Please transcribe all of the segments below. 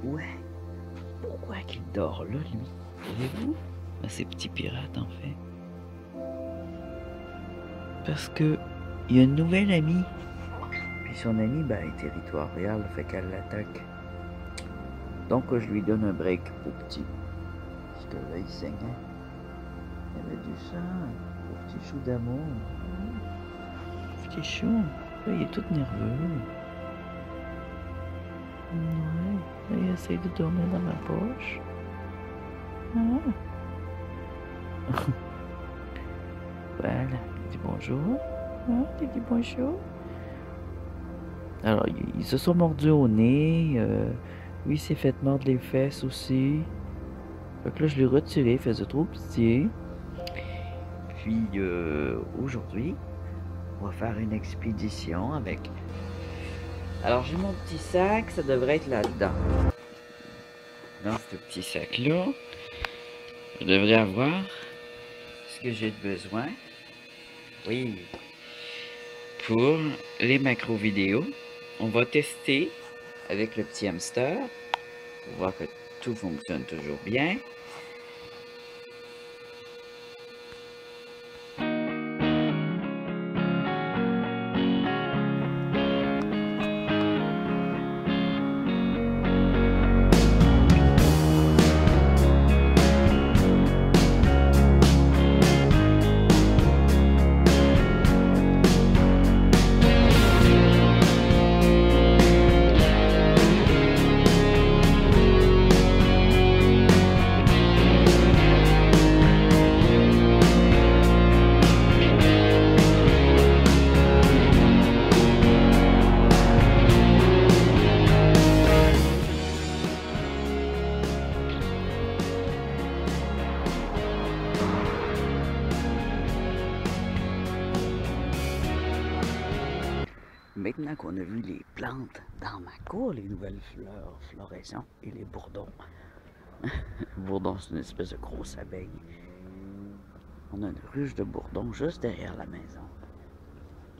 Ouais. Pourquoi qu'il dort là, lui? Savez-vous? Ces petits pirates, en fait. Parce que il y a une nouvelle amie. Puis son amie, ben, est territoriale, fait qu'elle l'attaque. Donc, je lui donne un break au petit. Parce que là, il saignait. Il y avait du sang. Au petit chou d'amour. Petit chou. Là, il est tout nerveux. Ouais. Là, il essaie de dormir dans ma poche. Ah. Voilà, il dit bonjour. Ah, il dit bonjour. Alors, ils se sont mordus au nez. Lui, il s'est fait mordre les fesses aussi. Fait que là, je l'ai retiré, il faisait trop pitié. Puis, aujourd'hui, on va faire une expédition avec... Alors, j'ai mon petit sac, ça devrait être là-dedans. Dans ce petit sac-là, je devrais avoir ce que j'ai besoin. Oui. Pour les macros vidéo, on va tester avec le petit hamster pour voir que tout fonctionne toujours bien. Maintenant qu'on a vu les plantes dans ma cour, les nouvelles fleurs, floraisons et les bourdons. Bourdon, c'est une espèce de grosse abeille. On a une ruche de bourdons juste derrière la maison.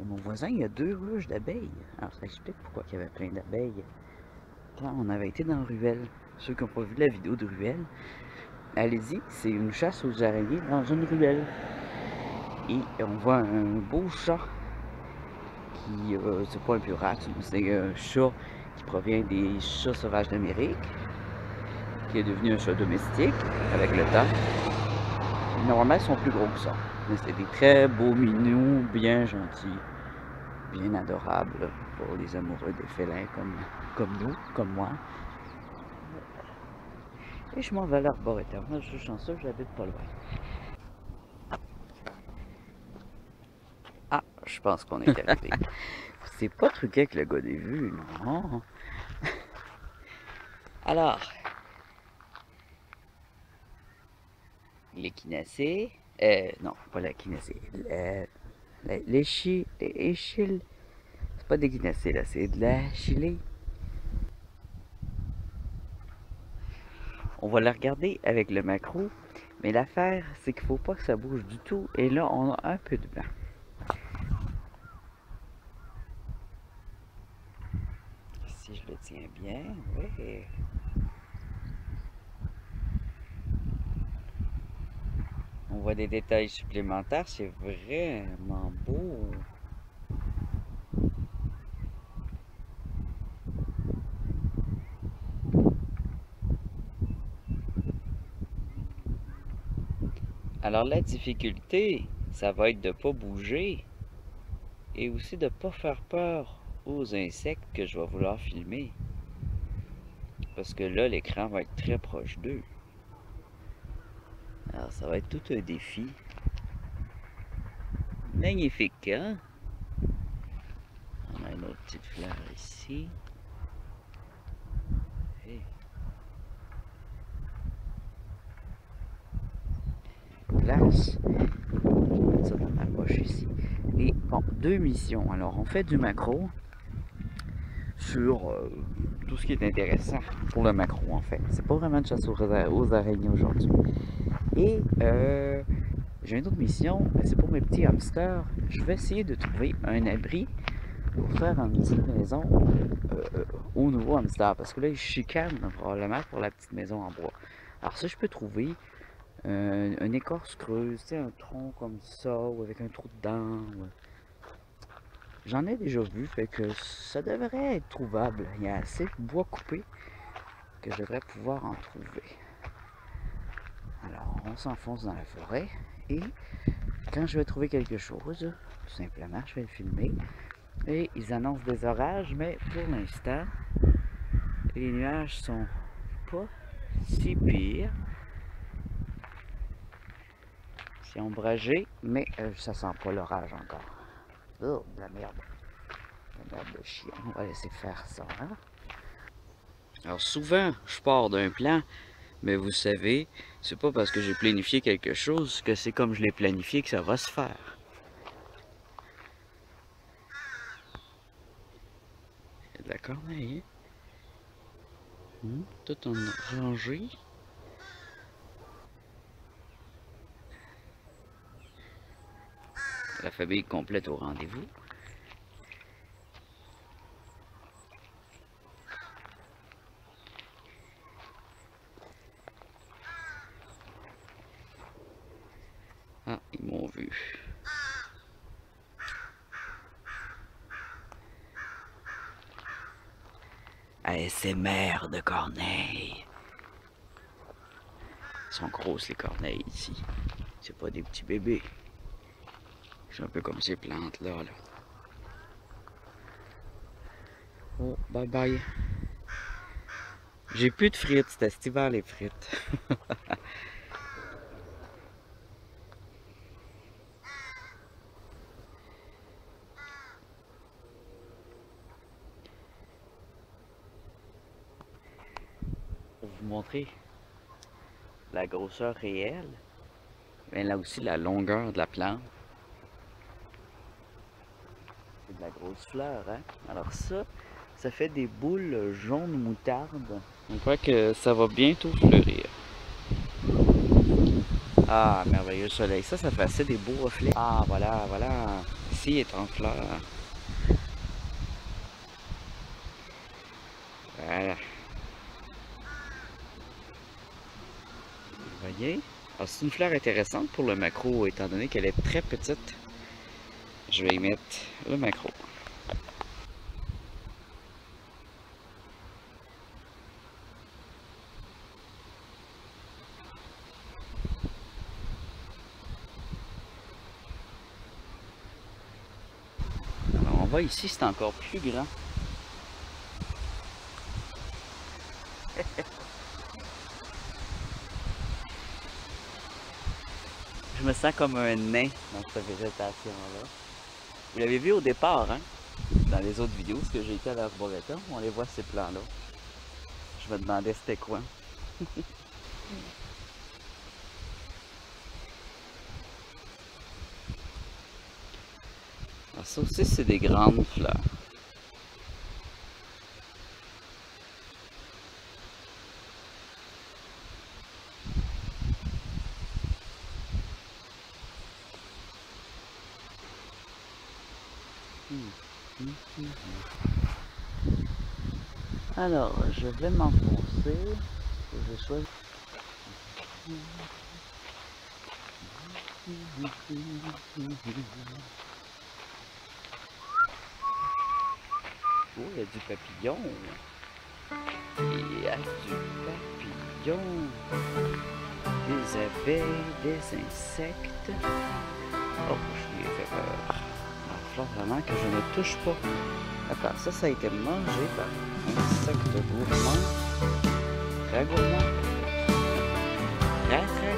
De mon voisin, il y a 2 ruches d'abeilles. Alors ça explique pourquoi il y avait plein d'abeilles. Quand on avait été dans Ruelle, ceux qui n'ont pas vu la vidéo de Ruelle, allez-y, c'est une chasse aux araignées dans une ruelle. Et on voit un beau chat qui, c'est pas un purax, c'est un chat qui provient des chats sauvages d'Amérique, qui est devenu un chat domestique avec le temps. Normalement, ils sont plus gros que ça, mais c'est des très beaux minous, bien gentils, bien adorables pour les amoureux des félins comme nous, comme moi. Et je m'en vais à l'arboretum. Moi, je suis chanceux, j'habite pas loin. Ah, je pense qu'on est arrivé. C'est pas truqué avec le gars des vues, non? Alors, l'échinacée, non, pas l'échinacée, l'échille, c'est pas d'échinacée là, c'est de la chili. On va la regarder avec le macro, mais l'affaire, c'est qu'il faut pas que ça bouge du tout, et là, on a un peu de vent. Si je le tiens bien, oui. On voit des détails supplémentaires, c'est vraiment beau. Alors la difficulté, ça va être de ne pas bouger et aussi de ne pas faire peur aux insectes que je vais vouloir filmer. Parce que là, l'écran va être très proche d'eux. Alors ça va être tout un défi. Magnifique, hein? On a une autre petite fleur ici. Et... glace. Je vais mettre ça dans ma poche ici. Et bon, 2 missions. Alors on fait du macro sur tout ce qui est intéressant pour le macro en fait. C'est pas vraiment de chasse aux araignées aujourd'hui. Et j'ai une autre mission, c'est pour mes petits hamsters. Je vais essayer de trouver un abri pour faire une petite maison au nouveau hamster. Parce que là, ils chicanent probablement pour la petite maison en bois. Alors ça, je peux trouver une écorce creuse, tu sais, un tronc comme ça, ou avec un trou dedans. J'en ai déjà vu, fait que ça devrait être trouvable. Il y a assez de bois coupé que je devrais pouvoir en trouver. Alors, on s'enfonce dans la forêt et quand je vais trouver quelque chose, tout simplement, je vais le filmer. Et ils annoncent des orages, mais pour l'instant, les nuages sont pas si pires. C'est ombragé, mais ça sent pas l'orage encore. Oh, de la merde. La merde de chien. On va laisser faire ça. Hein? Alors souvent, je pars d'un plan, mais vous savez, c'est pas parce que j'ai planifié quelque chose que c'est comme je l'ai planifié que ça va se faire. Il y a de la corneille. Tout en rangée. La famille complète au rendez-vous. Ah, ils m'ont vu. ASMR de corneilles. Ils sont grosses les corneilles ici. C'est pas des petits bébés. C'est un peu comme ces plantes là. Oh, bye bye. J'ai plus de frites, c'était cet hiver les frites. Pour vous montrer la grosseur réelle, mais là aussi la longueur de la plante. C'est de la grosse fleur, hein? Alors ça fait des boules jaunes moutarde. On croit que ça va bientôt fleurir. Ah, merveilleux soleil. Ça fait assez des beaux reflets. Ah, voilà, voilà. Ici, il est en fleur. Voilà. Vous voyez? Alors, c'est une fleur intéressante pour le macro, étant donné qu'elle est très petite. Je vais y mettre le macro. Alors, on va ici, c'est encore plus grand. Je me sens comme un nain dans cette végétation-là. Vous l'avez vu au départ, hein? Dans les autres vidéos, parce que j'ai été à l'Arboretum, on les voit ces plants-là. Je me demandais c'était quoi. Alors ça aussi, c'est des grandes fleurs. Alors, je vais m'enfoncer. Je choisis. Oh, il y a du papillon. Il y a du papillon. Des abeilles, des insectes. Oh, je lui ai fait peur. Il va falloir vraiment que je ne touche pas. D'accord, ça a été mangé par un insecte gourmand. Très gourmand. Très gourmand.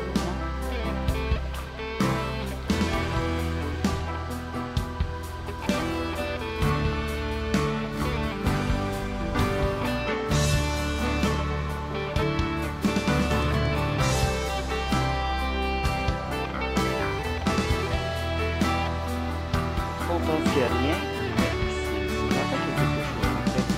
On pense qu'il n'y a rien. C'est pas quelque chose en fait.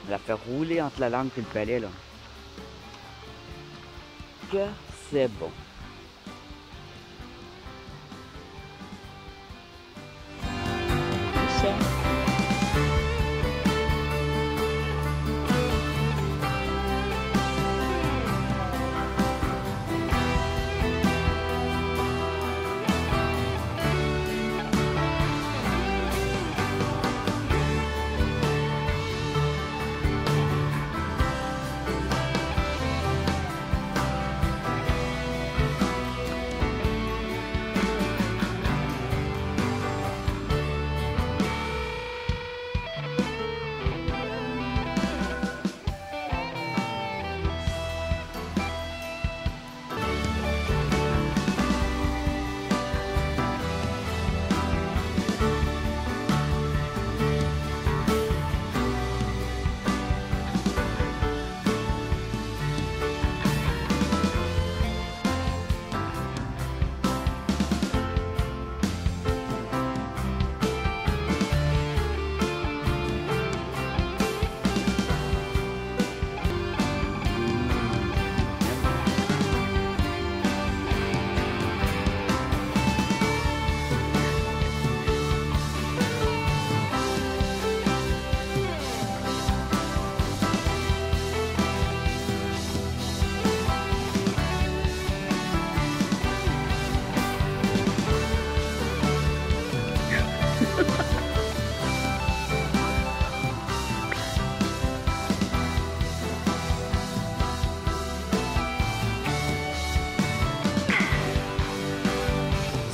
La faire rouler entre la langue et le palais, là. Que c'est bon. C'est ça.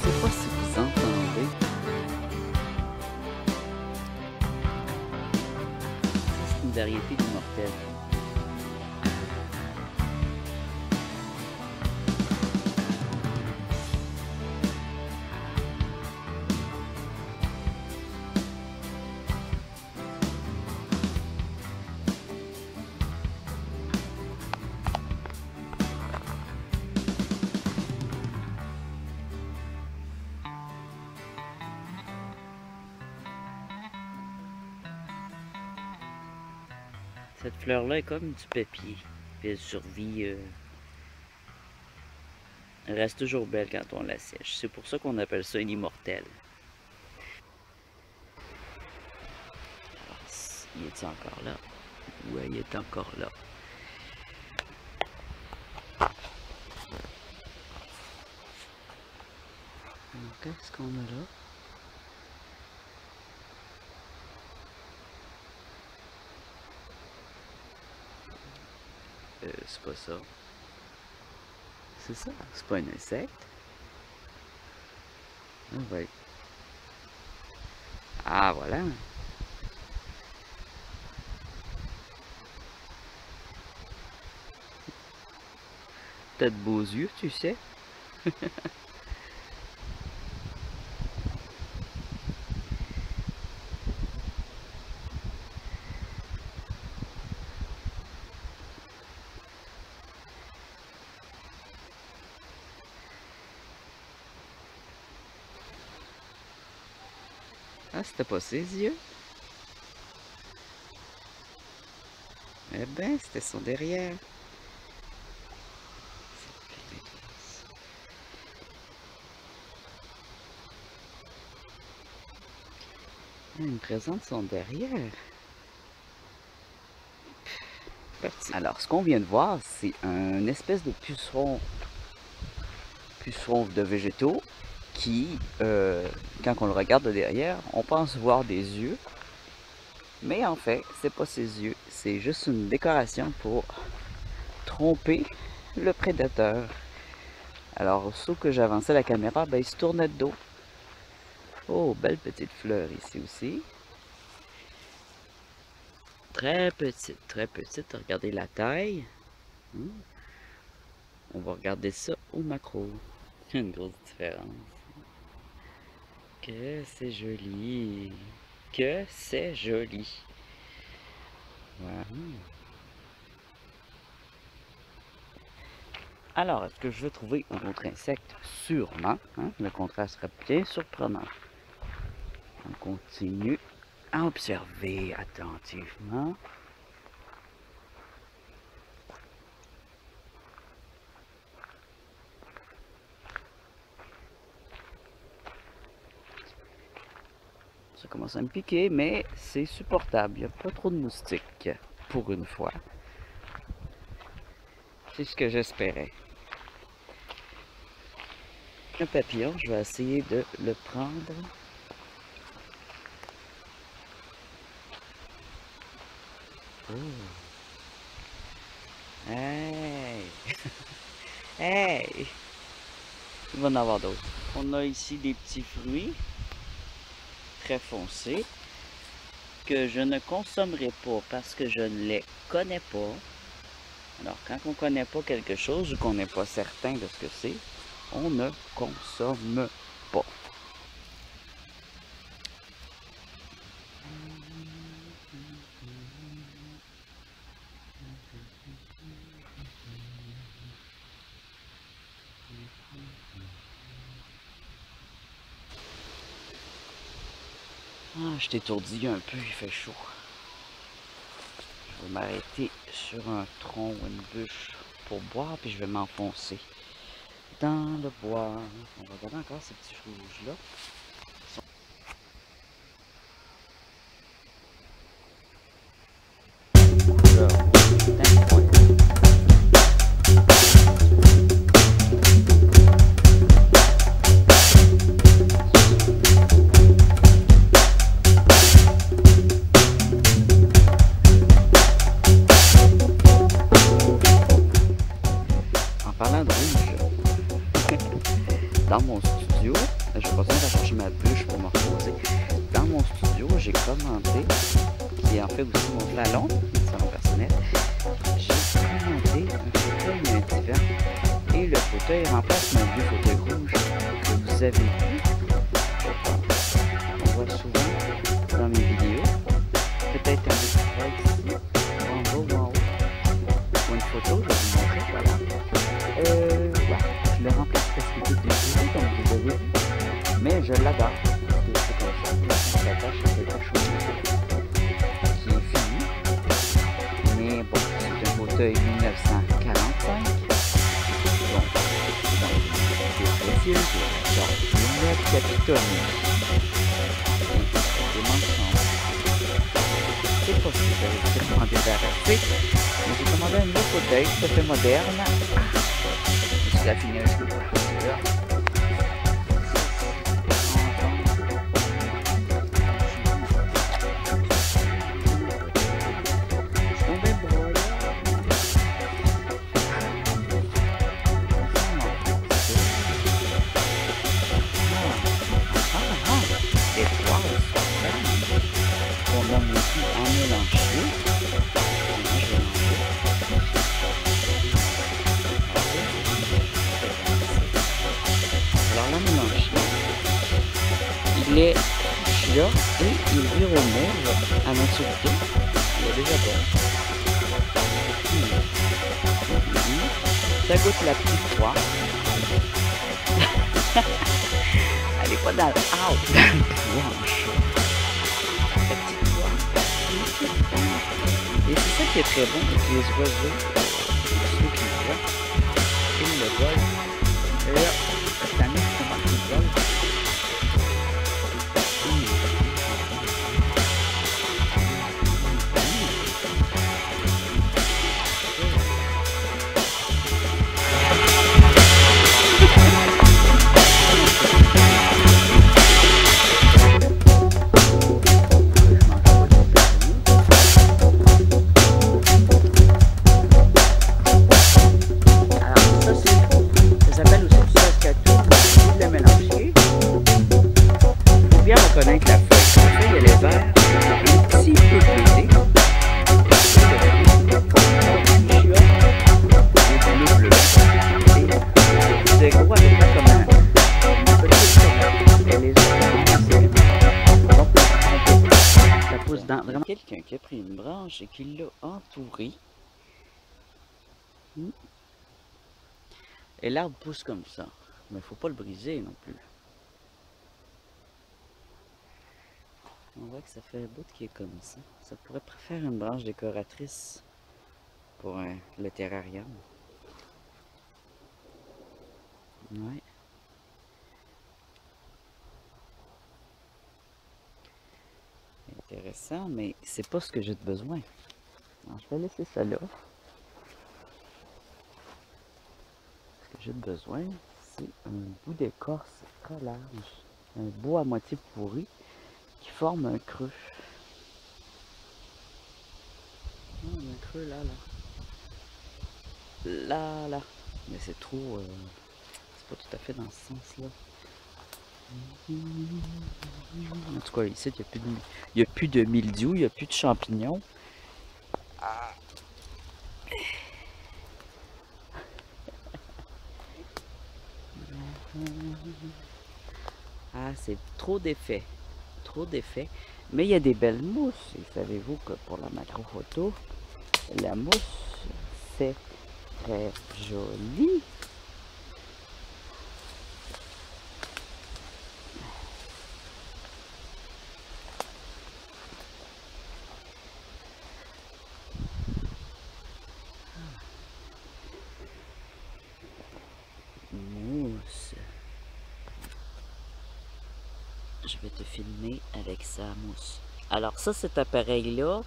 C'est pas suffisant, attendez. C'est une variété d'immortel. Cette fleur-là est comme du papier. Puis elle survit. Elle reste toujours belle quand on la sèche. C'est pour ça qu'on appelle ça une immortelle. Alors, il est encore là? Oui, il est encore là. Qu'est-ce qu'on a là? C'est pas ça. C'est ça, c'est pas un insecte. Ah ouais. Ah voilà. T'as de beaux yeux, tu sais. Ah, c'était pas ses yeux. Eh ben, c'était son derrière. Il me présente son derrière. Parti. Alors, ce qu'on vient de voir, c'est un espèce de puceron de végétaux qui, quand on le regarde de derrière, on pense voir des yeux. Mais en fait, c'est pas ses yeux. C'est juste une décoration pour tromper le prédateur. Alors, sauf que j'avançais la caméra, ben, il se tournait de dos. Oh, belle petite fleur ici aussi. Très petite. Regardez la taille. On va regarder ça au macro. Il y a une grosse différence. Que c'est joli. Que c'est joli. Voilà. Alors, est-ce que je vais trouver un autre insecte? Sûrement. Hein? Le contraste serait bien surprenant. On continue. à observer attentivement. Ça commence à me piquer, mais c'est supportable. Il n'y a pas trop de moustiques, pour une fois. C'est ce que j'espérais. Un papillon, je vais essayer de le prendre. Oh. Hey! Hey! Il va en avoir d'autres. On a ici des petits fruits très foncés que je ne consommerai pas parce que je ne les connais pas. Alors, quand on ne connaît pas quelque chose ou qu'on n'est pas certain de ce que c'est, on ne consomme pas. Ah, je t'étourdis un peu, il fait chaud. Je vais m'arrêter sur un tronc ou une bûche pour boire, puis je vais m'enfoncer dans le bois. On va regarder encore ces petits fruits rouges-là. En parlant de rouge, dans mon studio, je vais pas besoin de chercher ma bûche pour me reposer. Dans mon studio, j'ai commandé, qui est en fait aussi mon salon personnel, j'ai commandé un fauteuil et un divan. Et le fauteuil remplace mon vieux fauteuil rouge que vous avez vu, je pense. On voit souvent dans mes vidéos. Peut-être un petit flag ici, en bas ou en haut. Ou une photo, je vais vous montrer, voilà. Ouais, je le remplace parce qu'il est déchiré, comme vous avez vu. Mais je l'adore. C'est comme ça. On s'attache à quelque chose qui est fini. Mais bon, c'est un fauteuil 1945. Donc, c'est précieux. Donc, lunettes capitonnée. Des manches sont... C'est pas si j'avais vraiment débarrassé. Mais j'ai commandé un nouveau fauteuil tout à fait moderne. C'est la finesse que je vais faire. Il est chia et il vire au mauve à maturité. Il est déjà bon. Ça goûte la petite poire. Elle n'est pas dans le out, dans le blanche. La petite poire. Et c'est ça qui est très bon avec les oiseaux. Ceux qui voient. Ils le volent. Et là, cette année, je commence à le vol. Connaître la feuille. La feuille, elle est verte, un petit peu bleutée. C'est gros avec ça comme un petit peu. Elle est donc, ça pousse dans vraiment quelqu'un qui a pris une branche et qui l'a entourée. Et l'arbre pousse comme ça. Mais il ne faut pas le briser non plus. On voit que ça fait un bout qui est comme ça. Ça pourrait faire une branche décoratrice pour le terrarium. Ouais. Intéressant, mais c'est pas ce que j'ai de besoin. Alors, je vais laisser ça là. Ce que j'ai de besoin, c'est un bout d'écorce très large. Un bois à moitié pourri qui forme un creux. Ah, un creux là, là. Là, là. Mais c'est trop... c'est pas tout à fait dans ce sens-là. En tout cas, ici, il n'y a plus de mildiou, il n'y a plus de champignons. Ah, c'est trop d'effets. Trop d'effets. Mais il y a des belles mousses. Et savez-vous que pour la macro photo, la mousse, c'est très joli. Mousse. Je vais te filmer avec sa mousse. Alors ça, cet appareil-là,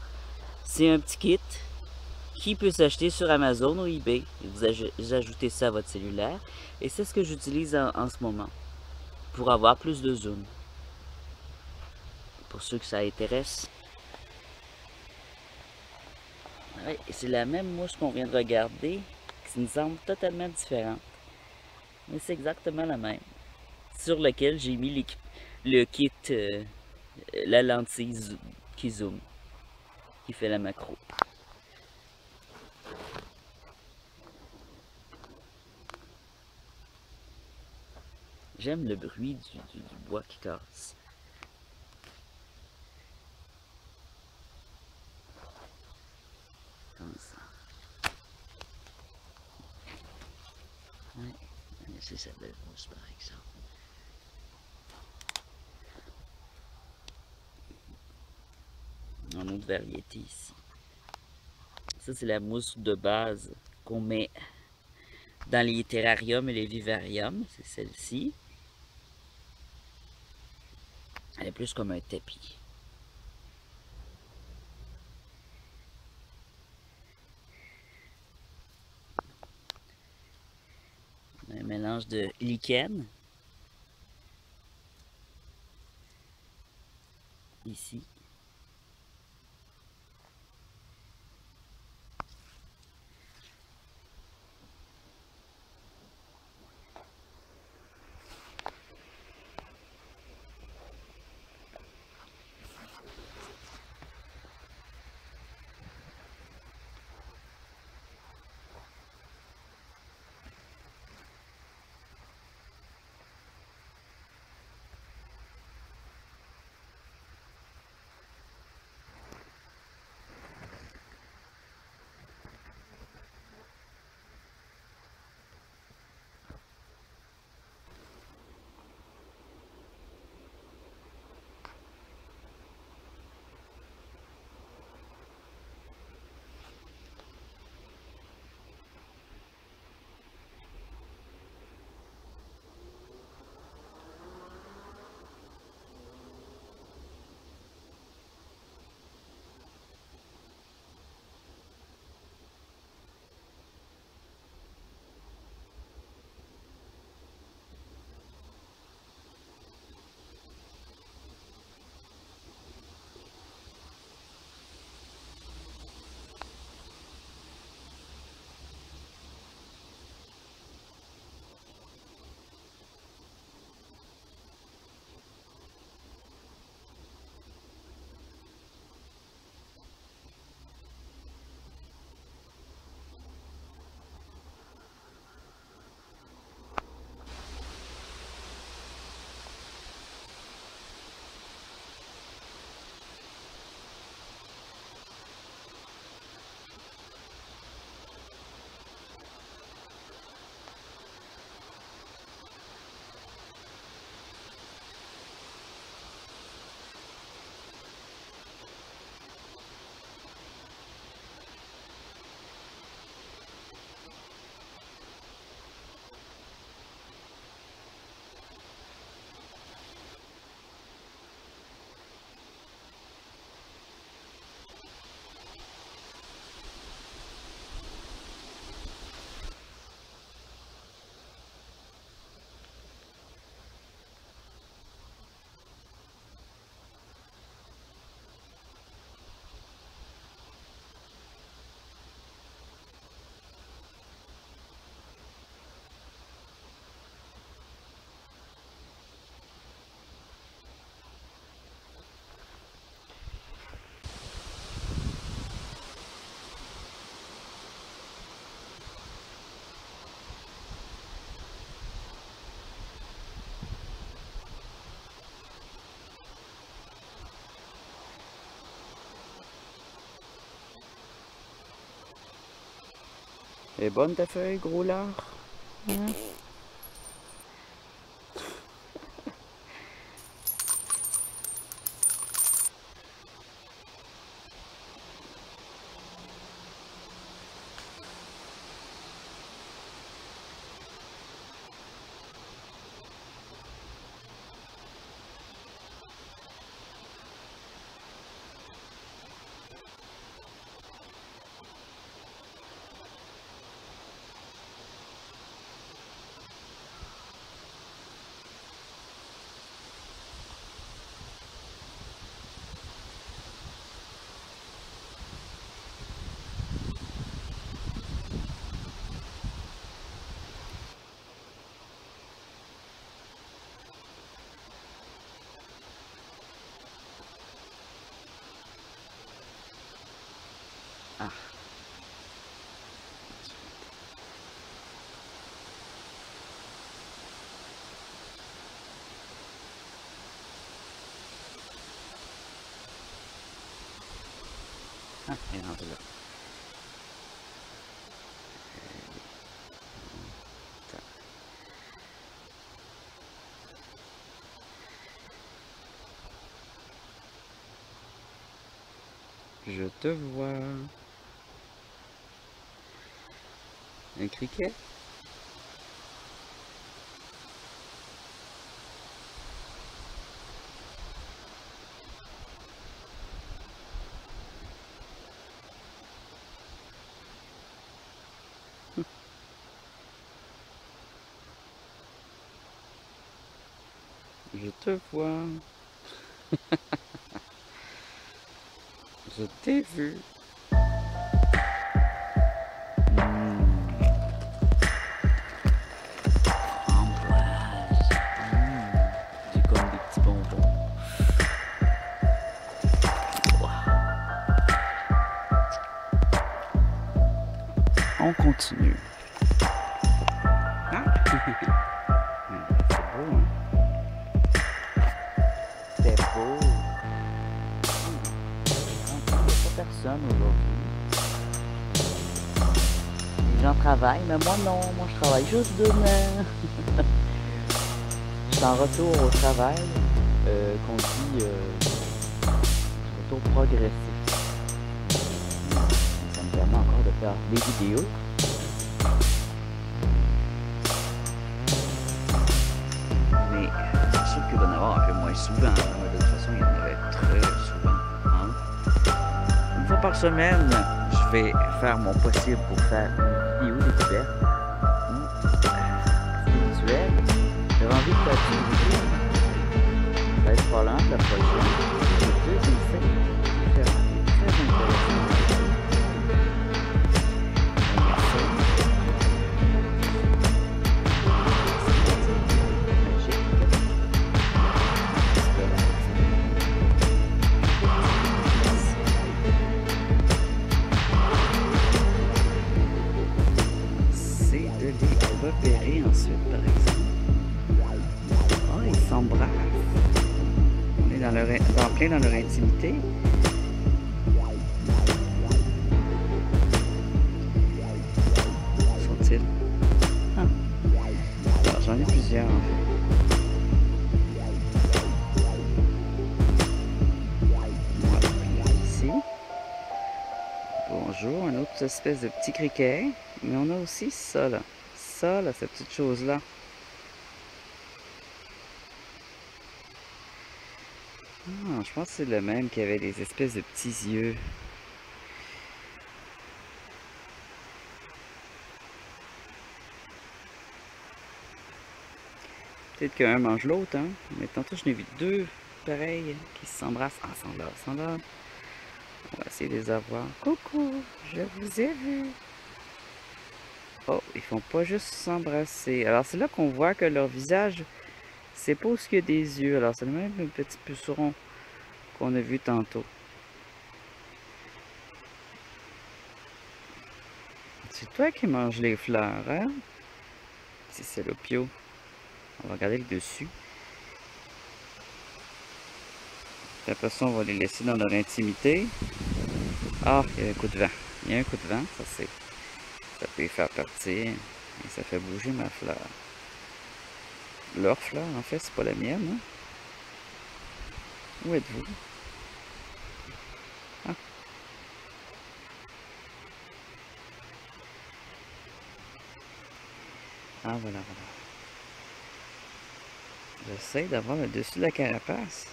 c'est un petit kit qui peut s'acheter sur Amazon ou eBay. Vous ajoutez ça à votre cellulaire. Et c'est ce que j'utilise en ce moment pour avoir plus de zoom. Pour ceux que ça intéresse. Ouais, c'est la même mousse qu'on vient de regarder, qui nous semble totalement différente. Mais c'est exactement la même. Sur lequel j'ai mis le kit, la lentille qui zoom, qui fait la macro. J'aime le bruit du bois qui casse. Comme ça. Ouais. C'est sa belle mousse par exemple. En autre variété ici. Ça c'est la mousse de base qu'on met dans les terrariums et les vivariums. C'est celle-ci. Elle est plus comme un tapis. Un mélange de lichen. Ici. Elle est bonne ta feuille, gros lard? Hein? Ah. Ah, elle est rendue là. Je te vois. Un criquet? Je te vois. Je t'ai vu. Framboise. J'ai comme des petits bonbons. Wow. On continue. Ah. C'est beau, hein? C'est beau. Il n'y a pas personne aujourd'hui. Les gens travaillent, mais moi non. Moi je travaille juste demain. Je suis en retour au travail. Qu'on dit retour progressif. Ça me permet encore de faire des vidéos. Mais c'est sûr qu'il va y en avoir un peu moins souvent. De toute façon, il y en avait très souvent. Hein? Une fois par semaine, je vais faire mon possible pour faire une vidéo découverte. Spirituelle. J'avais envie de faire une vidéo. Ça va être probablement la prochaine. Le deuxième fait différent. Très intéressant. Repérer ensuite, par exemple. Oh, ils s'embrassent. On est plein dans leur intimité. Sont-ils? Ah. Alors, j'en ai plusieurs, en fait. Voilà, ici. Bonjour, une autre espèce de petit criquet. Mais on a aussi ça, là. Ça, là, cette petite chose-là. Ah, je pense que c'est le même qui avait des espèces de petits yeux. Peut-être qu'un mange l'autre, hein. Mais tantôt, je n'ai vu deux pareils qui s'embrassent. Ah, sont là. On va essayer de les avoir. Coucou, je vous ai vu. Oh, ils font pas juste s'embrasser. Alors, c'est là qu'on voit que leur visage, c'est pas où il y a des yeux. Alors, c'est le même petit puceron qu'on a vu tantôt. C'est toi qui manges les fleurs, hein? C'est l'opio. On va regarder le dessus. Puis après ça, on va les laisser dans leur intimité. Ah, il y a un coup de vent. Il y a un coup de vent, ça Ça peut y faire partir et ça fait bouger ma fleur. Leur fleur, en fait, c'est pas la mienne. Hein? Où êtes-vous? Ah. Ah, voilà, voilà. J'essaie d'avoir le dessus de la carapace.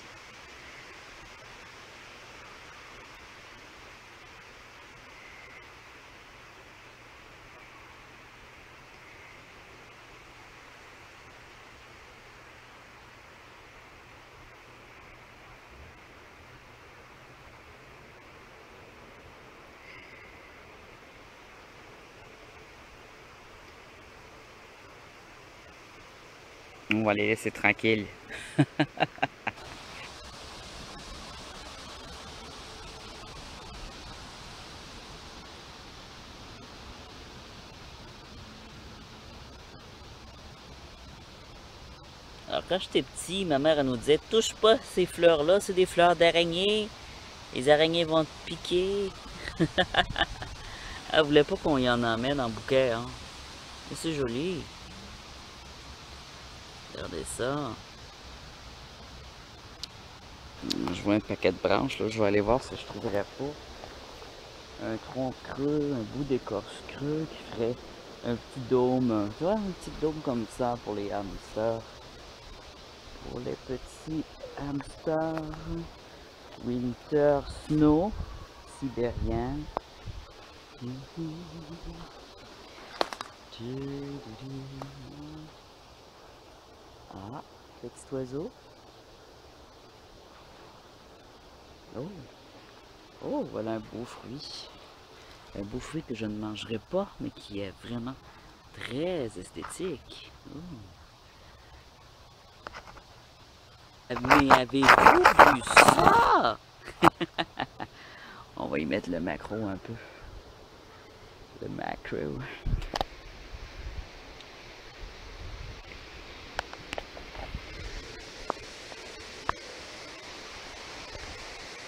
On va les laisser tranquilles. Alors quand j'étais petit, ma mère elle nous disait touche pas ces fleurs-là, c'est des fleurs d'araignée. Les araignées vont te piquer. Elle voulait pas qu'on y en emmène en bouquet, hein. Mais c'est joli. Regardez ça. Je vois un paquet de branches, là. Je vais aller voir si je trouverais pas un tronc creux, un bout d'écorce creux qui ferait un petit dôme. Tu vois, un petit dôme comme ça pour les hamsters. Pour les petits hamsters. Winter Snow. Sibérien. Ah, petit oiseau. Oh, oh, voilà un beau fruit. Un beau fruit que je ne mangerai pas, mais qui est vraiment très esthétique. Mais avez-vous vu ça? On va y mettre le macro un peu. Le macro.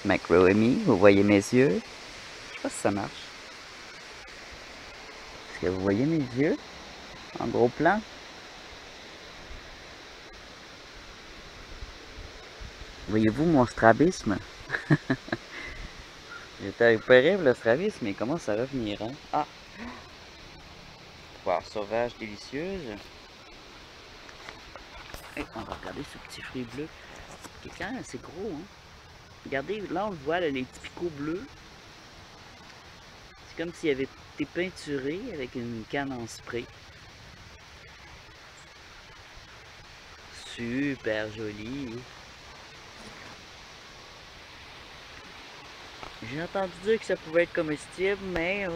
Macro Amy, vous voyez mes yeux? Je sais pas si ça marche. Est-ce que vous voyez mes yeux? En gros plan? Voyez-vous mon strabisme? J'étais terrible le strabisme, mais il commence à revenir, hein? Ah! Poire sauvage délicieuse. Et on va regarder ce petit fruit bleu. Qui est quand même assez gros, hein? Regardez, là on le voit, là, les petits picots bleus. C'est comme s'il avait été peinturé avec une canne en spray. Super joli. J'ai entendu dire que ça pouvait être comestible, mais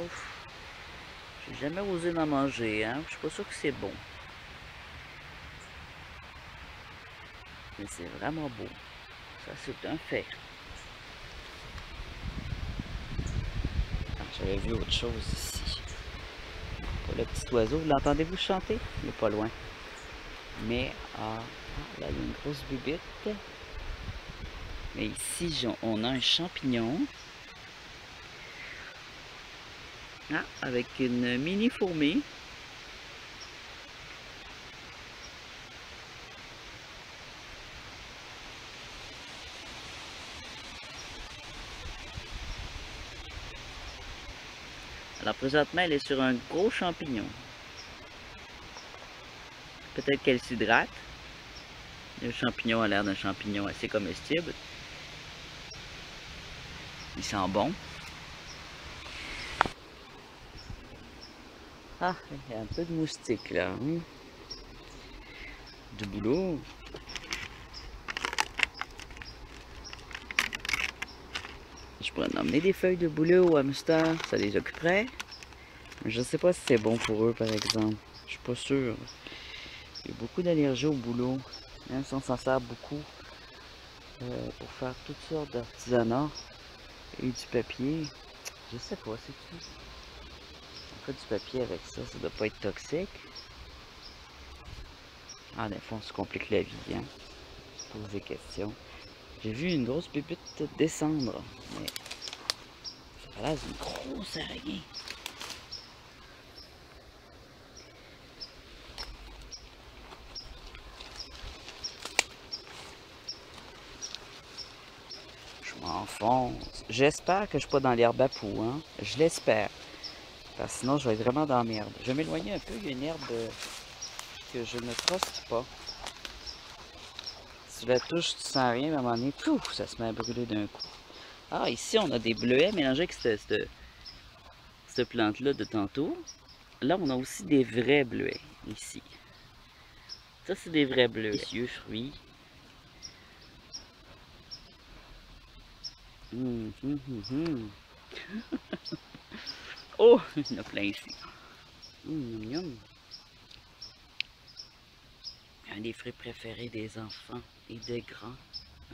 j'ai jamais osé en manger, hein. Je suis pas sûr que c'est bon. Mais c'est vraiment beau. Ça, c'est un fait. J'avais vu autre chose ici. Pas le petit oiseau, l'entendez-vous chanter? Il n'est pas loin. Mais, là, il y a une grosse bubite. Mais ici, on a un champignon. Ah, avec une mini fourmi. Alors présentement, elle est sur un gros champignon. Peut-être qu'elle s'hydrate. Le champignon a l'air d'un champignon assez comestible. Il sent bon. Ah, il y a un peu de moustique là. Du boulot. Je pourrais en emmener des feuilles de bouleau au hamster, ça les occuperait. Mais je ne sais pas si c'est bon pour eux par exemple. Je suis pas sûr. Il y a beaucoup d'allergies au boulot. Même si on s'en sert beaucoup pour faire toutes sortes d'artisanats et du papier. Je sais pas, c'est tout. On fait du papier avec ça, ça doit pas être toxique. Ah, des fois on se complique la vie, hein. On se pose des questions. J'ai vu une grosse pépite descendre, mais ça a l'air d'une grosse araignée. fond. J'espère que je suis pas dans l'herbe à poux, hein. Je l'espère. Parce que sinon, je vais être vraiment dans la merde. Je vais m'éloigner un peu. Il y a une herbe que je ne troste pas. Si tu la touches, tu sens rien, mais à un moment donné, pouf, ça se met à brûler d'un coup. Ah, ici, on a des bleuets mélangés avec cette plante-là de tantôt. Là, on a aussi des vrais bleuets, ici. Ça, c'est des vrais bleuets. Délicieux fruits. Oh, il y en a plein ici. Miam. Un des fruits préférés des enfants et des grands.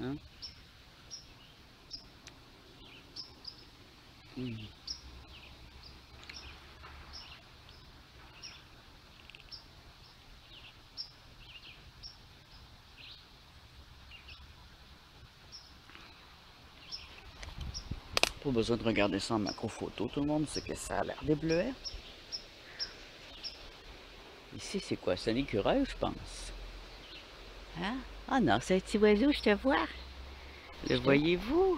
Hein? Pas besoin de regarder ça en macro photo, tout le monde sait que ça a l'air des bleuets. Ici, c'est quoi? C'est un écureuil, je pense. Hein? Ah non, c'est un petit oiseau, je te vois. Le voyez-vous?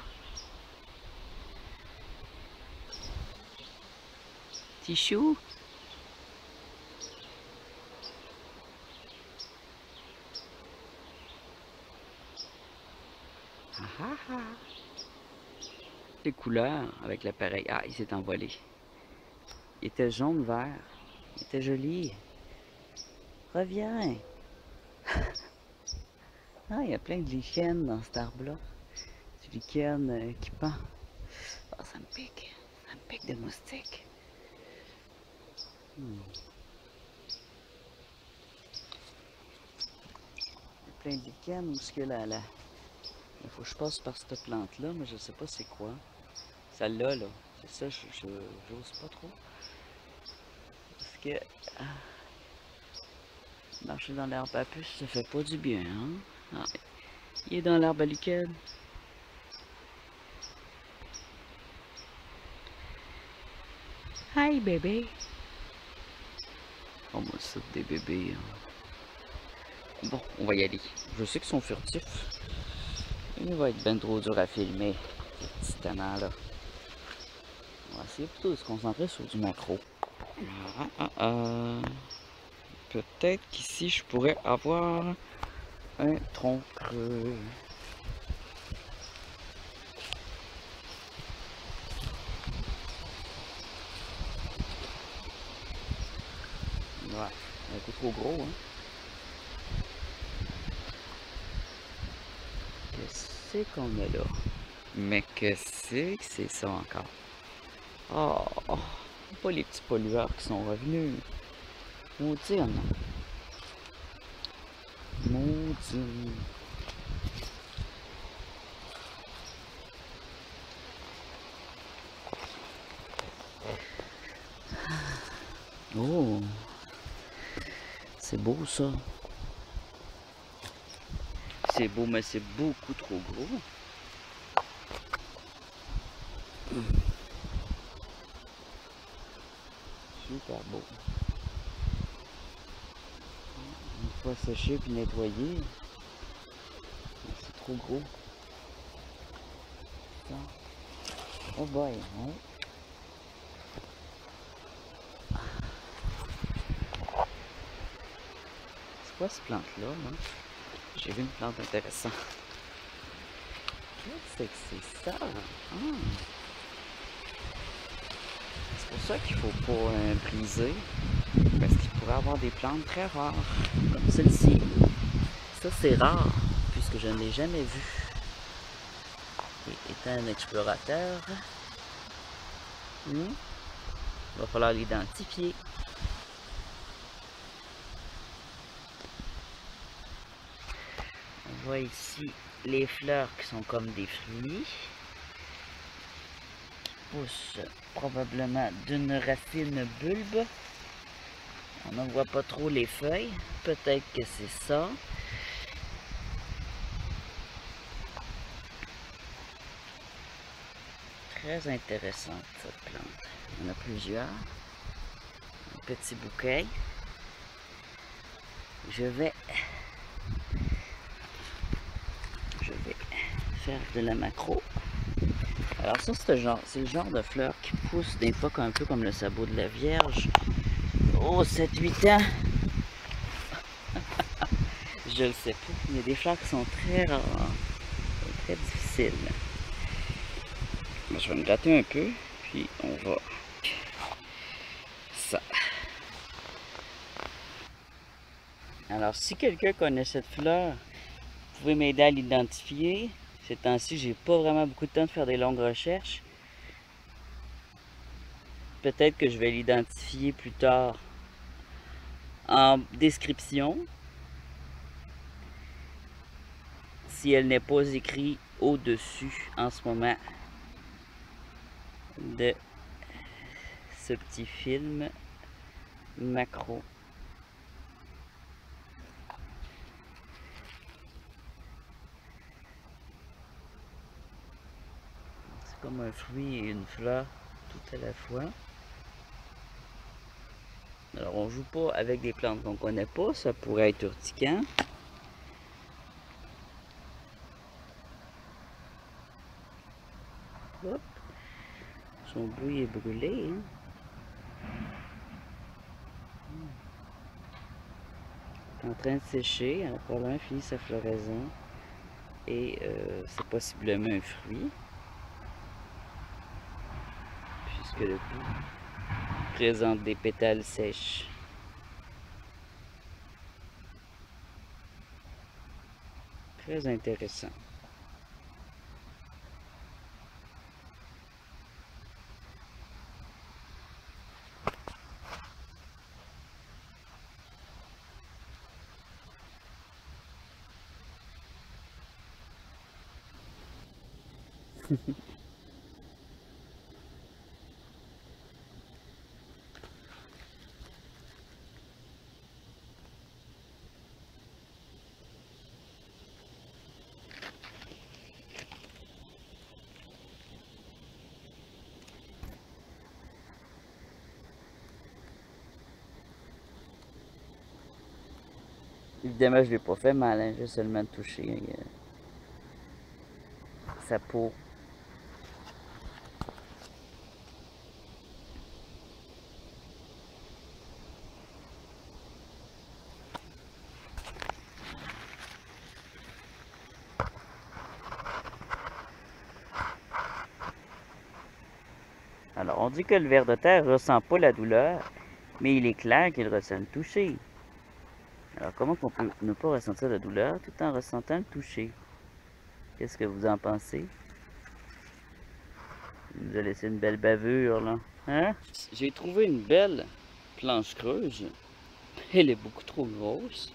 Petit chou. Ah ah ah. Les couleurs avec l'appareil. Ah, il s'est envolé. Il était jaune-vert. Il était joli. Reviens. Ah, il y a plein de lichens dans cet arbre-là. Du lichen qui pend. Ah, ça me pique. Ça me pique de moustique. Il y a plein de lichens où ce que là. Il faut que je passe par cette plante-là, mais je sais pas c'est quoi. Celle-là, là. C'est ça, j'ose pas trop. Parce que marcher dans l'herbe à puce, ça fait pas du bien, hein? Ah, il est dans l'arbre à lichen. Hi, bébé. Oh, moi, c'est des bébés. Hein. Bon, on va y aller. Je sais qu'ils sont furtifs. Il va être ben trop dur à filmer, ces petits tannants là. On va essayer plutôt de se concentrer sur du macro. Peut-être qu'ici je pourrais avoir un tronc creux. Ouais, un peu trop gros, hein. Qu'est-ce qu'on a là? Mais qu'est-ce que c'est ça encore? Oh, pas les petits pollueurs qui sont revenus. Maudine. Maudine. Oh, c'est beau ça. C'est beau, mais c'est beaucoup trop gros. Super beau. Une fois séché puis nettoyé, c'est trop gros. Ça. Oh boy, hein? C'est quoi cette plante-là? Hein? J'ai vu une plante intéressante. Qu'est-ce que c'est ça? Ah. C'est pour ça qu'il ne faut pas briser. Parce qu'il pourrait avoir des plantes très rares. Comme celle-ci. Ça, c'est rare, puisque je ne l'ai jamais vu. Et étant un explorateur, il va falloir l'identifier. On voit ici les fleurs qui sont comme des fruits. Qui poussent probablement d'une racine bulbe. On ne voit pas trop les feuilles. Peut-être que c'est ça. Très intéressante cette plante. Il y en a plusieurs. Un petit bouquet. Je vais faire de la macro. Alors ça, c'est le genre de fleurs qui pousse des fois un peu comme le sabot de la Vierge. Oh, 7-8 ans! Je le sais pas. Il y a des fleurs qui sont très rares, très difficiles. Je vais me gratter un peu, puis on va... Ça. Alors, si quelqu'un connaît cette fleur, vous pouvez m'aider à l'identifier. Ces temps-ci, j'ai pas vraiment beaucoup de temps de faire des longues recherches. Peut-être que je vais l'identifier plus tard en description, si elle n'est pas écrite au-dessus en ce moment de ce petit film macro. C'est comme un fruit et une fleur tout à la fois. Alors on joue pas avec des plantes qu'on connaît pas, ça pourrait être urticant. Hop. Son bruit est brûlé. Hein? C'est en train de sécher, elle a probablement fini sa floraison. Et c'est possiblement un fruit. Puisque le tout présente des pétales sèches. Très intéressant. Évidemment, je ne l'ai pas fait mal, hein, j'ai seulement touché sa peau. Alors, on dit que le ver de terre ne ressent pas la douleur, mais il est clair qu'il ressent le toucher. Alors, comment on peut ne pas ressentir la douleur tout en ressentant le toucher? Qu'est-ce que vous en pensez? Il nous a laissé une belle bavure, là. Hein? J'ai trouvé une belle planche creuse. Elle est beaucoup trop grosse.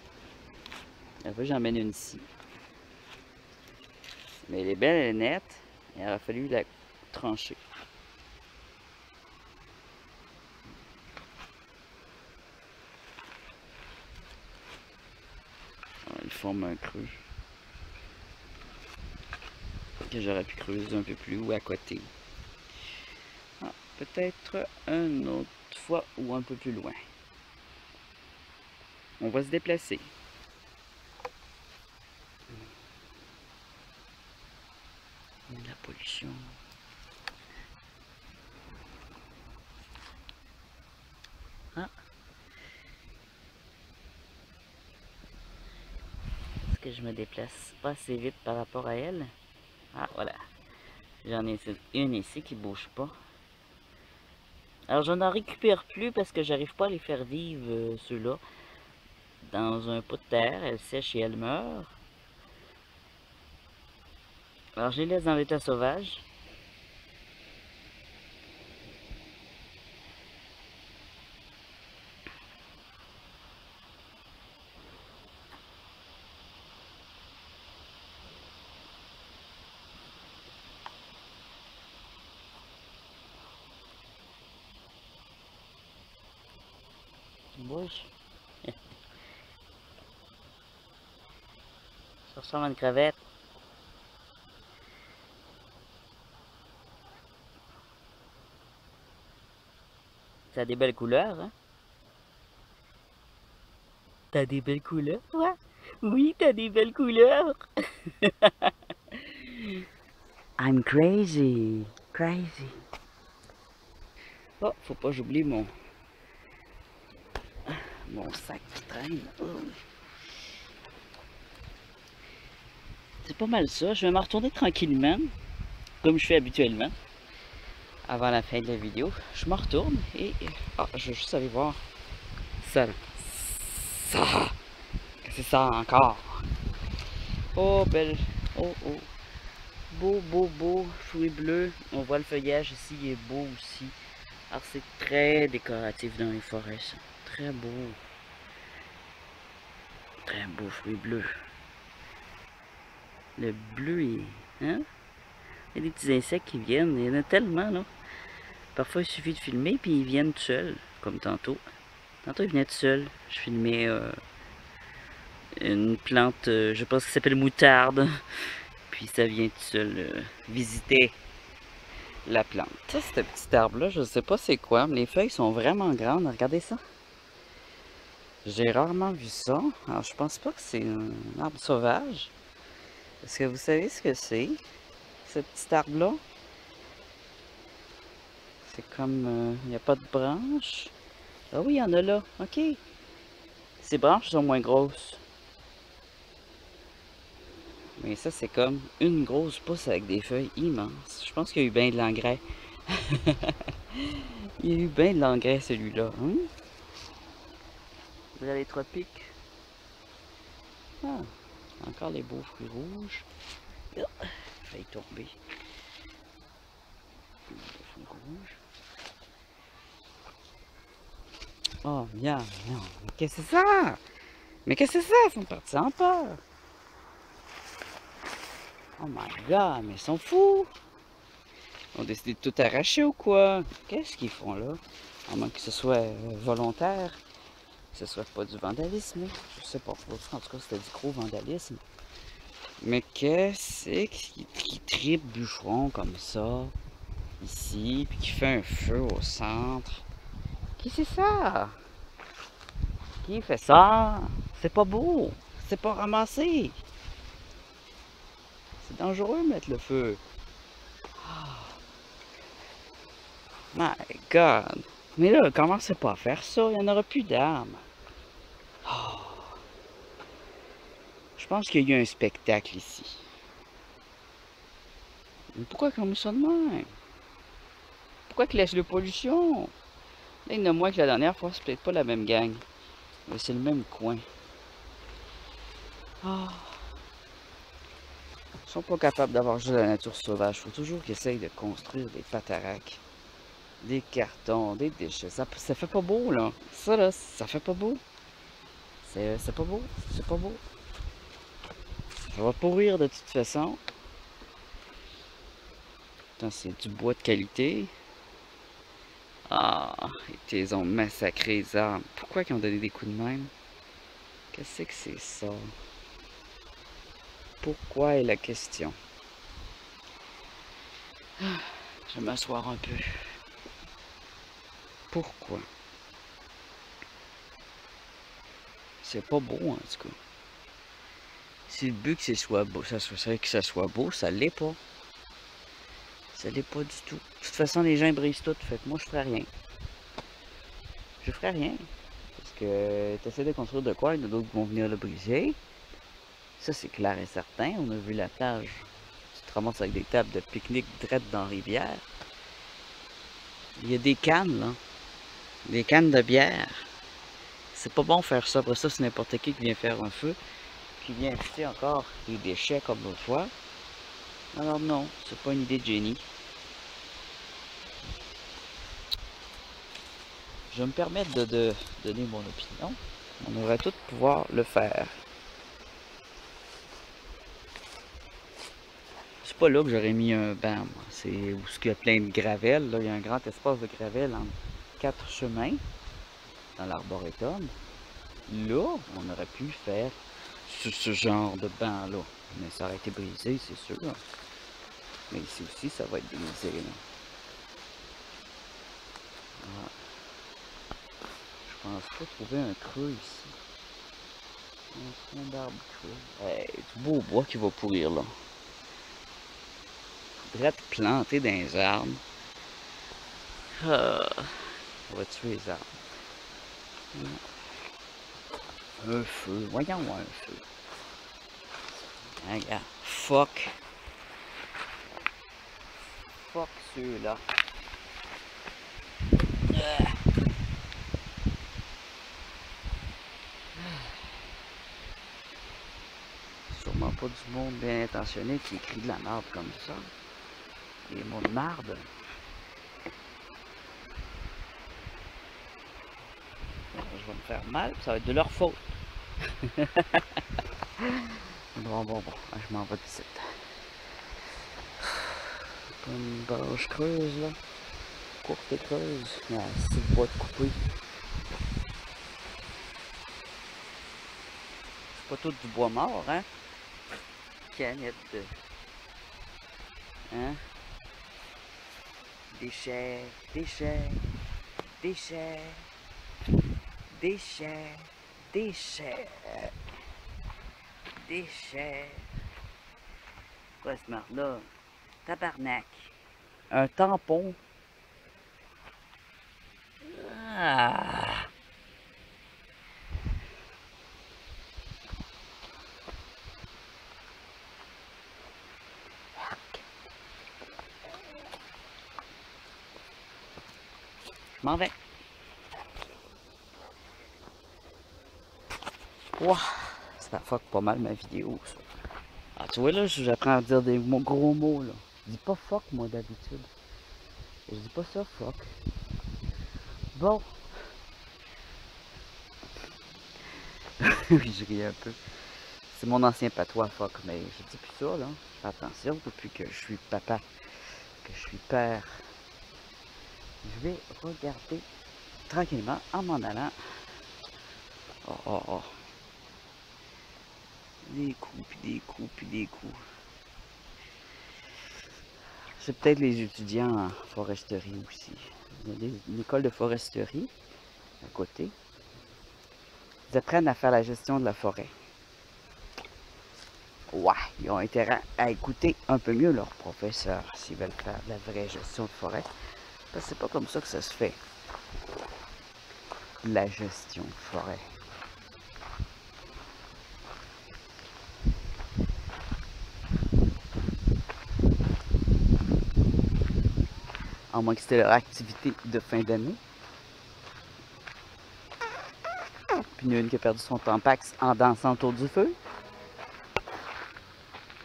Après, j'en mène une ici. Mais elle est belle, elle est nette. Il aurait fallu la trancher. Alors, il forme un creux que j'aurais pu creuser un peu plus haut à côté. Ah, peut-être une autre fois ou un peu plus loin. On va se déplacer. La pollution. Ah. Est-ce que je me déplace pas assez vite par rapport à elle? Ah, voilà. J'en ai une ici qui bouge pas. Alors, je n'en récupère plus parce que j'arrive pas à les faire vivre, ceux-là, dans un pot de terre. Elles sèchent et elles meurent. Alors, je les laisse dans l'état sauvage. Bouge. Ça ressemble à une crevette. Ça a des belles couleurs, hein? T'as des belles couleurs, toi? Oui, t'as des belles couleurs. I'm crazy. Crazy. Oh, faut pas que j'oublie mon sac qui traîne. Oh. C'est pas mal ça. Je vais me retourner tranquillement, comme je fais habituellement, avant la fin de la vidéo. Je me retourne et... Ah, je vais juste aller voir. Ça, là. Ça! C'est ça encore. Oh, belle. Oh, oh. Beau, beau, beau. Fruits bleus. On voit le feuillage ici, il est beau aussi. Alors, c'est très décoratif dans les forêts, ça. Très beau. Très beau fruit bleu. Le bleu est... Hein? Il y a des petits insectes qui viennent. Il y en a tellement, là. Parfois, il suffit de filmer, puis ils viennent tout seuls, comme tantôt. Tantôt, ils venaient tout seuls. Je filmais une plante, je pense que ça s'appelle moutarde. Puis ça vient tout seul visiter la plante. Ça, ce petit arbre-là, je ne sais pas c'est quoi, mais les feuilles sont vraiment grandes. Regardez ça. J'ai rarement vu ça. Alors, je pense pas que c'est un arbre sauvage. Est-ce que vous savez ce que c'est, ce petit arbre-là? C'est comme... il n'y a pas de branches. Ah oui, il y en a là. OK. Ces branches sont moins grosses. Mais ça, c'est comme une grosse pousse avec des feuilles immenses. Je pense qu'il y a eu bien de l'engrais. Il y a eu bien de l'engrais, celui-là. Hein? Vous avez les tropiques. Ah, encore les beaux fruits rouges. Ah, failli tomber. Les fruits rouges. Oh, bien, non. Mais qu'est-ce que c'est ça? Mais qu'est-ce que c'est ça? Ils sont partis en peur. Oh my god, mais ils sont fous! Ils ont décidé de tout arracher ou quoi? Qu'est-ce qu'ils font là? À moins que ce soit volontaire, que ce soit pas du vandalisme. Je sais pas. En tout cas, c'était du gros vandalisme. Mais qu'est-ce qui tripe bûcheron comme ça? Ici, puis qui fait un feu au centre? Qui c'est ça? Qui fait ça? C'est pas beau. C'est pas ramassé. C'est dangereux de mettre le feu. My God! Mais là, commencez pas à faire ça, il n'y en aura plus d'armes. Oh. Je pense qu'il y a eu un spectacle ici. Mais pourquoi qu'on met ça de même? Pourquoi qu'ils laissent la pollution? Là, il y en a moins que la dernière fois, c'est peut-être pas la même gang. Mais c'est le même coin. Oh. Ils sont pas capables d'avoir juste la nature sauvage. Il faut toujours qu'ils essayent de construire des pataracs. Des cartons, des déchets. Ça fait pas beau, là. Ça, là, ça fait pas beau. C'est pas beau. C'est pas beau. Ça va pourrir de toute façon. C'est du bois de qualité. Ah, ils ont massacré les arbres. Pourquoi ils ont donné des coups de même? Qu'est-ce que c'est ça? Pourquoi est la question? Je vais m'asseoir un peu. Pourquoi? C'est pas beau en tout cas. Si le but que ce soit beau, ça serait que ça soit beau, ça l'est pas. Ça l'est pas du tout. De toute façon, les gens brisent tout, fait que moi je ferais rien. Je ferais rien. Parce que tu essaies de construire de quoi, il y en a d'autres qui vont venir le briser. Ça c'est clair et certain. On a vu la plage. Tu te ramasses avec des tables de pique-nique drettes dans la rivière. Il y a des cannes là. Des cannes de bière. C'est pas bon faire ça. Après ça, c'est n'importe qui vient faire un feu. Qui vient acheter encore des déchets comme l'autre fois. Alors non, c'est pas une idée de génie. Je vais me permettre de donner mon opinion. On devrait tous pouvoir le faire. C'est pas là que j'aurais mis un banc. C'est où il y a plein de gravelle. Là, il y a un grand espace de gravelle entre 4 chemins dans l'arboretum. Là, on aurait pu faire ce genre de banc-là. Mais ça aurait été brisé, c'est sûr. Mais ici aussi, ça va être brisé. Là. Voilà. Je pense qu'il faut trouver un creux ici. Un tronc d'arbre creux. Hey, du beau bois qui va pourrir là. Drette planté dans les arbres. Ah, on va tuer les arbres. Un feu, voyons un feu. Regarde, fuck. Fuck ceux-là. Sûrement pas du monde bien intentionné qui écrit de la merde comme ça. Des mots de marde. Je vais me faire mal, ça va être de leur faute. Bon, je m'en vais d'ici. Une branche creuse là. Courte et creuse. Il y a assez de bois de couper. C'est pas tout du bois mort, hein? Canette de... Hein? Déchets, déchets, déchets, déchets, déchets, déchets. Quoi ce marde-là? Tabarnak. Un tampon. Ah. Je m'en vais. Wow. Ça fuck pas mal ma vidéo, ça. Ah, tu vois, là, j'apprends à dire des gros mots, là. Je dis pas fuck, moi, d'habitude. Je dis pas ça, fuck. Bon. Oui, je ris un peu. C'est mon ancien patois, fuck, mais je dis plus ça, là. Fais attention, depuis que je suis papa, que je suis père. Je vais regarder tranquillement en m'en allant. Oh. Des coups, puis des coups, puis des coups. C'est peut-être les étudiants en foresterie aussi. Il y a une école de foresterie à côté. Ils apprennent à faire la gestion de la forêt. Ouais, ils ont intérêt à écouter un peu mieux leurs professeurs s'ils veulent faire de la vraie gestion de forêt. Parce que c'est pas comme ça que ça se fait. La gestion de forêt. À moins que c'était leur activité de fin d'année. Puis il y en a une qui a perdu son tampax en dansant autour du feu.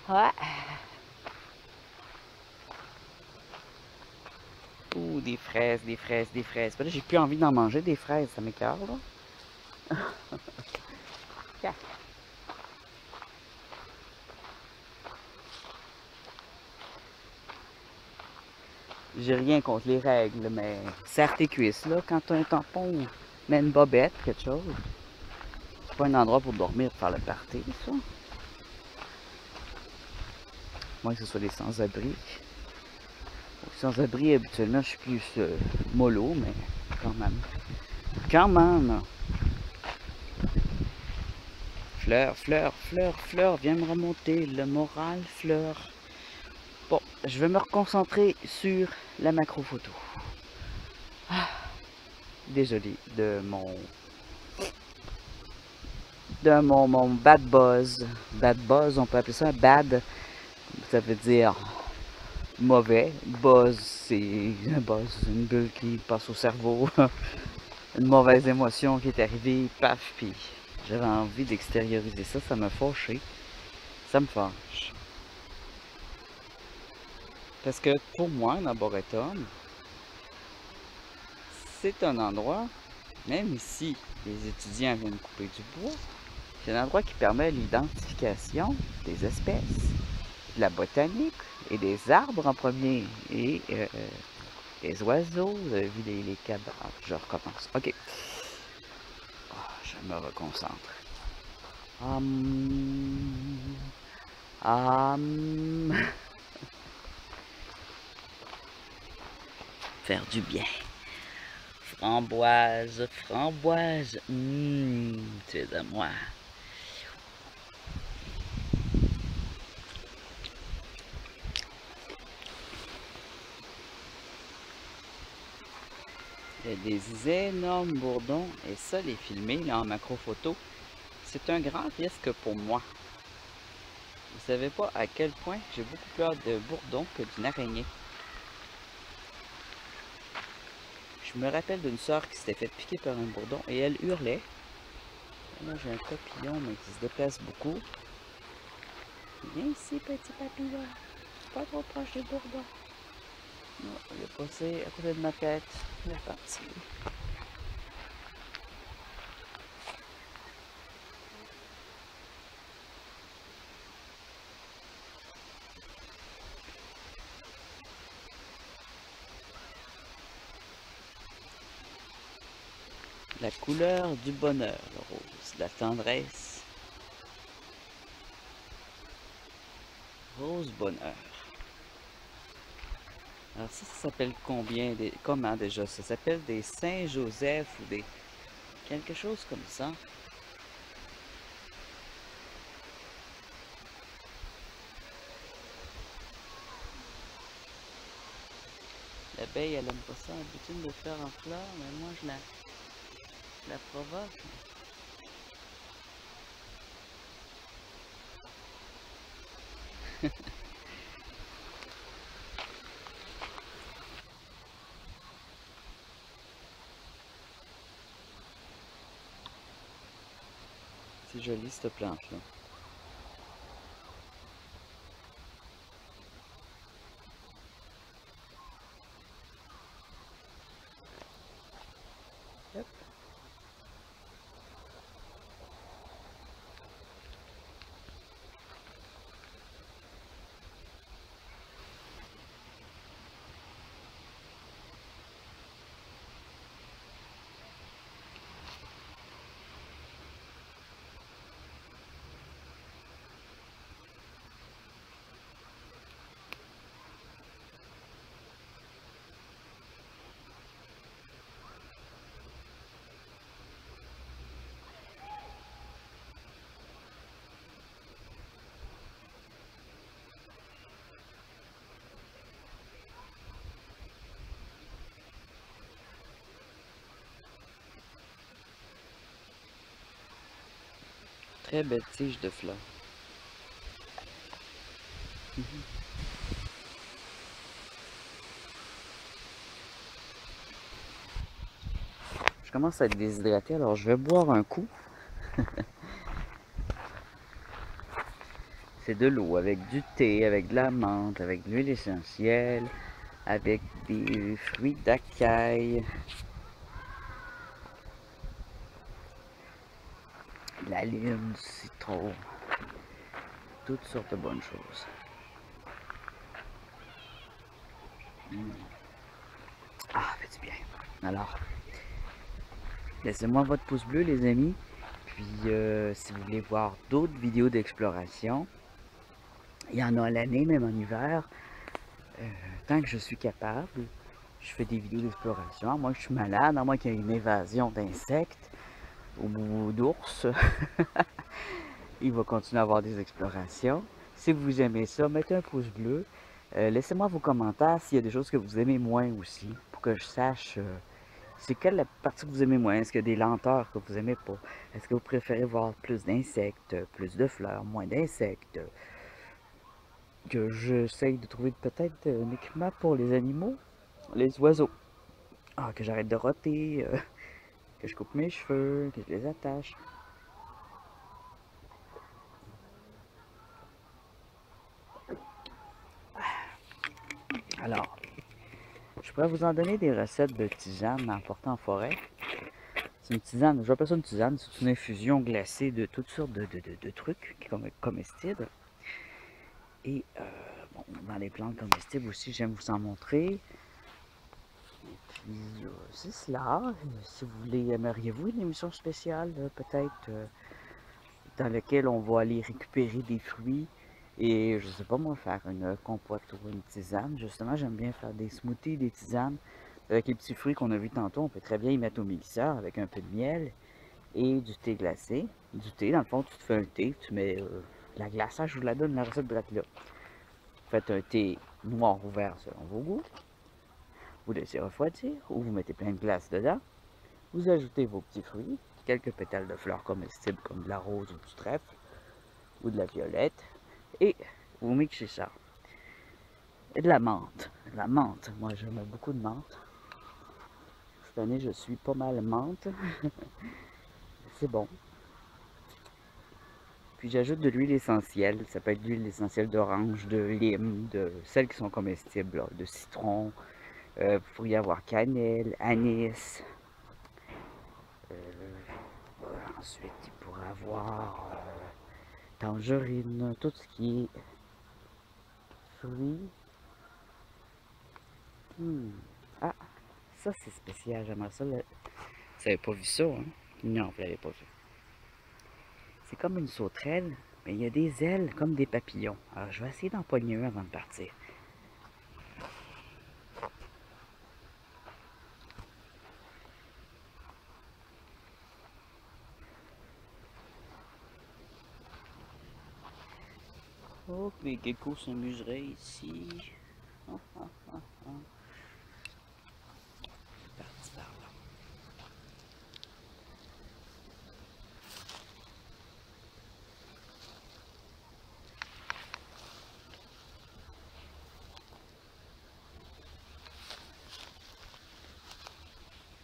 Ouais. Ouh, des fraises. Ben là, j'ai plus envie d'en manger des fraises, ça m'écoeure, là. J'ai rien contre les règles, mais serre tes cuisses, là, quand t'as un tampon, mets une bobette, quelque chose. C'est pas un endroit pour dormir, pour faire le party, ça. Moins que ce soit des sans-abri. Sans-abri, habituellement, je suis plus mollo, mais quand même. Quand même! Fleur, viens me remonter le moral, Fleur. Bon, je vais me reconcentrer sur la macro photo. Ah, désolé de mon bad buzz. Bad buzz, on peut appeler ça bad. Ça veut dire mauvais. Buzz, c'est un buzz, une bulle qui passe au cerveau. Une mauvaise émotion qui est arrivée, paf, puis j'avais envie d'extérioriser ça, ça m'a fâché. Ça me fâche. Parce que pour moi, un arboretum, c'est un endroit, même ici, les étudiants viennent couper du bois, c'est un endroit qui permet l'identification des espèces, de la botanique et des arbres en premier, et des oiseaux, vous avez vu les cadavres, je recommence. Ok. Oh, je me reconcentre. Faire du bien. Framboise, tu es à moi. Il y a des énormes bourdons et ça, les filmer là, en macro photo, c'est un grand risque pour moi. Vous savez pas à quel point j'ai beaucoup plus peur de bourdons que d'une araignée. Je me rappelle d'une soeur qui s'était fait piquer par un bourdon et elle hurlait. Là, j'ai un papillon, mais qui se déplace beaucoup. Viens ici, petit papillon. Pas trop proche des bourdons. Non, il est passé à côté de ma tête. Il est parti. La couleur du bonheur, le rose. La tendresse. Rose bonheur. Alors ça s'appelle combien comment déjà? Ça s'appelle des Saint-Joseph ou des... quelque chose comme ça. L'abeille, elle aime pas ça, l'habitude de faire en fleurs, mais moi je la provoque. C'est joli cette plante-là. Hop. Très belle tige de fleurs. Je commence à être déshydraté, alors je vais boire un coup. C'est de l'eau avec du thé, avec de la menthe, avec de l'huile essentielle, avec des fruits d'acai, de la lime, du citron, toutes sortes de bonnes choses. Ah, fait du bien. Alors, laissez-moi votre pouce bleu, les amis. Puis, si vous voulez voir d'autres vidéos d'exploration, il y en a à l'année, même en hiver. Tant que je suis capable, je fais des vidéos d'exploration. Moi, je suis malade, à moins qu'il y ait une invasion d'insectes ou d'ours. Il va continuer à avoir des explorations. Si vous aimez ça, mettez un pouce bleu. Laissez-moi vos commentaires s'il y a des choses que vous aimez moins aussi, pour que je sache c'est quelle la partie que vous aimez moins. Est-ce qu'il y a des lenteurs que vous aimez pas? Est-ce que vous préférez voir plus d'insectes, plus de fleurs, moins d'insectes? Que j'essaye de trouver peut-être un équipement pour les animaux, les oiseaux. Ah, que j'arrête de roter, que je coupe mes cheveux, que je les attache. Alors, je pourrais vous en donner des recettes de tisane à emporter en forêt. C'est une tisane, je vais appeler ça une tisane, c'est une infusion glacée de toutes sortes de trucs comestibles. Et bon, dans les plantes comestibles aussi, j'aime vous en montrer. Et puis, c'est cela. Si vous voulez, aimeriez-vous une émission spéciale, peut-être, dans laquelle on va aller récupérer des fruits et, je sais pas moi, faire une compote ou une tisane. Justement, j'aime bien faire des smoothies, des tisanes. Avec les petits fruits qu'on a vus tantôt, on peut très bien y mettre au mixeur avec un peu de miel et du thé glacé. Du thé, dans le fond, tu te fais un thé, tu mets la glaçage, je vous la donne, la recette de là. Faites un thé noir ou vert selon vos goûts. Vous laissez refroidir ou vous mettez plein de glace dedans. Vous ajoutez vos petits fruits, quelques pétales de fleurs comestibles comme de la rose ou du trèfle ou de la violette et vous mixez ça. Et de la menthe. De la menthe, moi j'aime beaucoup de menthe. Cette année je suis pas mal menthe. C'est bon. Puis j'ajoute de l'huile essentielle. Ça peut être de l'huile essentielle d'orange, de lime, de celles qui sont comestibles, là, de citron. Vous pourriez avoir cannelle, anis. Ensuite, il pourrait avoir tangerine, tout ce qui est fruits. Ah, ça c'est spécial, j'aimerais ça. Vous n'avez pas vu ça, hein? Non, vous l'avez pas vu. C'est comme une sauterelle, mais il y a des ailes comme des papillons. Alors je vais essayer d'en pogner un avant de partir. Oh, mes geckos s'amuseraient ici. Oh, oh, oh, oh. Parti par là.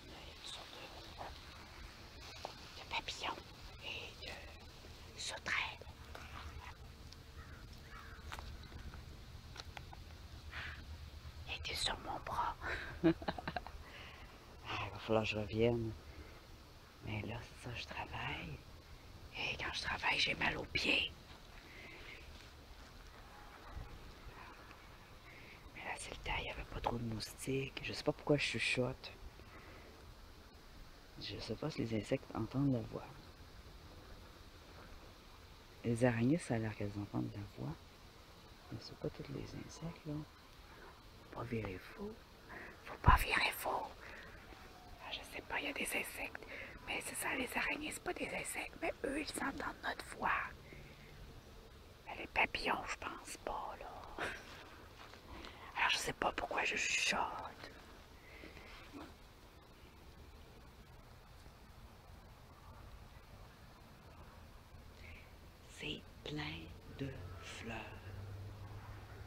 Il y a toutes sortes de papillons et de sauterelles. Il était sur mon bras. Il va falloir que je revienne. Mais là, c'est ça, je travaille. Et quand je travaille, j'ai mal aux pieds. Mais là, c'est le temps, il n'y avait pas trop de moustiques. Je sais pas pourquoi je chuchote. Je sais pas si les insectes entendent la voix. Les araignées, ça a l'air qu'elles entendent la voix. Mais c'est pas tous les insectes, là. Faut pas virer faux. Faut pas virer faux. Je sais pas, il y a des insectes. Mais c'est ça, les araignées, c'est pas des insectes. Mais eux, ils entendent notre voix. Mais les papillons, je pense pas, là. Alors, je sais pas pourquoi je chuchote. C'est plein de fleurs.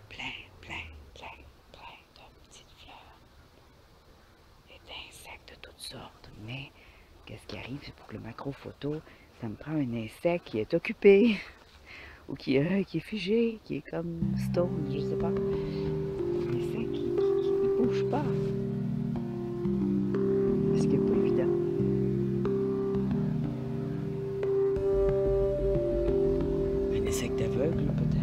Plein de petites fleurs. Et d'insectes de toutes sortes. Mais, qu'est-ce qui arrive, c'est pour que le macro photo, ça me prend un insecte qui est occupé. Ou qui est figé, qui est comme stone, je sais pas. Un insecte qui bouge pas. Ce qui est pas évident. Un insecte aveugle, peut-être.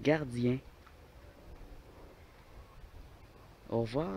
gardien. Au revoir.